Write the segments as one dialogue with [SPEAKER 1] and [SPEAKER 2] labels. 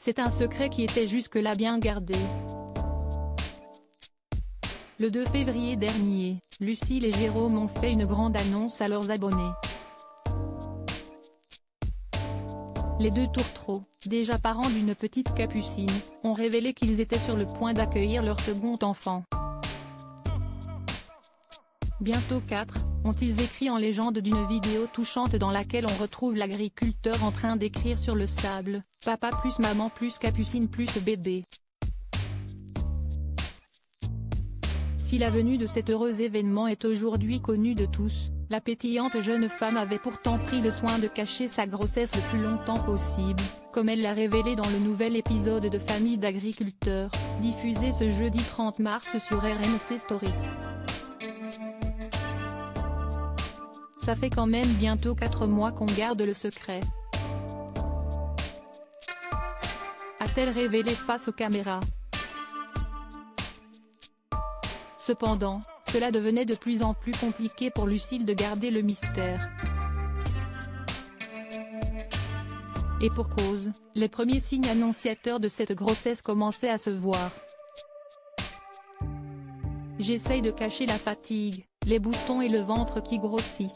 [SPEAKER 1] c'est un secret qui était jusque-là bien gardé. Le 2 février dernier, Lucille et Jérôme ont fait une grande annonce à leurs abonnés. Les deux tourtereaux, déjà parents d'une petite capucine, ont révélé qu'ils étaient sur le point d'accueillir leur second enfant. Bientôt 4, ont-ils écrit en légende d'une vidéo touchante dans laquelle on retrouve l'agriculteur en train d'écrire sur le sable, « Papa plus maman plus capucine plus bébé ». Si la venue de cet heureux événement est aujourd'hui connue de tous, la pétillante jeune femme avait pourtant pris le soin de cacher sa grossesse le plus longtemps possible, comme elle l'a révélé dans le nouvel épisode de Famille d'agriculteurs, diffusé ce jeudi 30 mars sur RMC Story. Ça fait quand même bientôt 4 mois qu'on garde le secret, a-t-elle révélé face aux caméras. Cependant, cela devenait de plus en plus compliqué pour Lucille de garder le mystère. Et pour cause, les premiers signes annonciateurs de cette grossesse commençaient à se voir. J'essaye de cacher la fatigue, les boutons et le ventre qui grossit.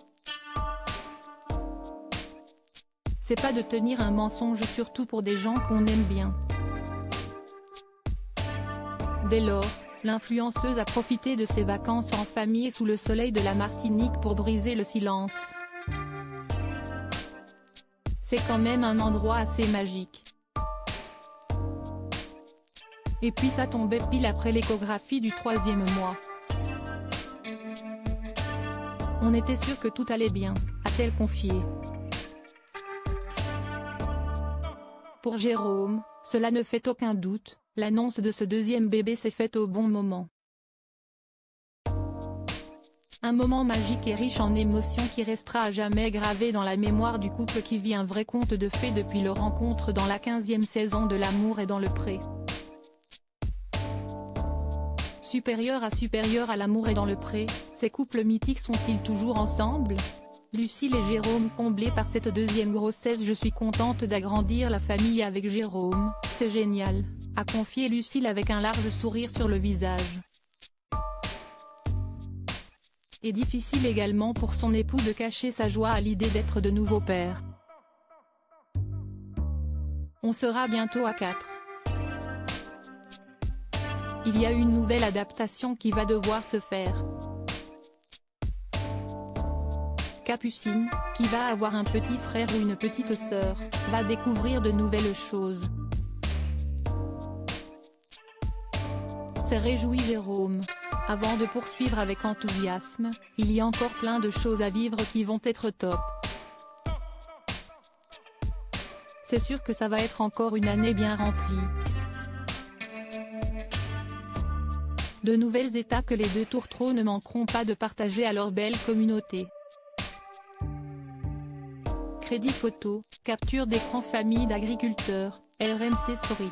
[SPEAKER 1] C'est pas de tenir un mensonge, surtout pour des gens qu'on aime bien. Dès lors, l'influenceuse a profité de ses vacances en famille sous le soleil de la Martinique pour briser le silence. C'est quand même un endroit assez magique. Et puis ça tombait pile après l'échographie du 3e mois. On était sûr que tout allait bien, a-t-elle confié. Pour Jérôme, cela ne fait aucun doute, l'annonce de ce deuxième bébé s'est faite au bon moment. Un moment magique et riche en émotions qui restera à jamais gravé dans la mémoire du couple qui vit un vrai conte de fées depuis leur rencontre dans la 15e saison de L'amour est dans le pré. Supérieur à L'amour est dans le pré, ces couples mythiques sont-ils toujours ensemble? Lucille et Jérôme comblés par cette deuxième grossesse. Je suis contente d'agrandir la famille avec Jérôme, c'est génial, a confié Lucille avec un large sourire sur le visage. Et difficile également pour son époux de cacher sa joie à l'idée d'être de nouveau père. On sera bientôt à 4. Il y a une nouvelle adaptation qui va devoir se faire. Capucine, qui va avoir un petit frère ou une petite sœur, va découvrir de nouvelles choses. S'est réjoui Jérôme. Avant de poursuivre avec enthousiasme, il y a encore plein de choses à vivre qui vont être top. C'est sûr que ça va être encore une année bien remplie. De nouvelles étapes que les deux tourtereaux ne manqueront pas de partager à leur belle communauté. Crédit photo, capture d'écran famille d'agriculteurs, RMC Story.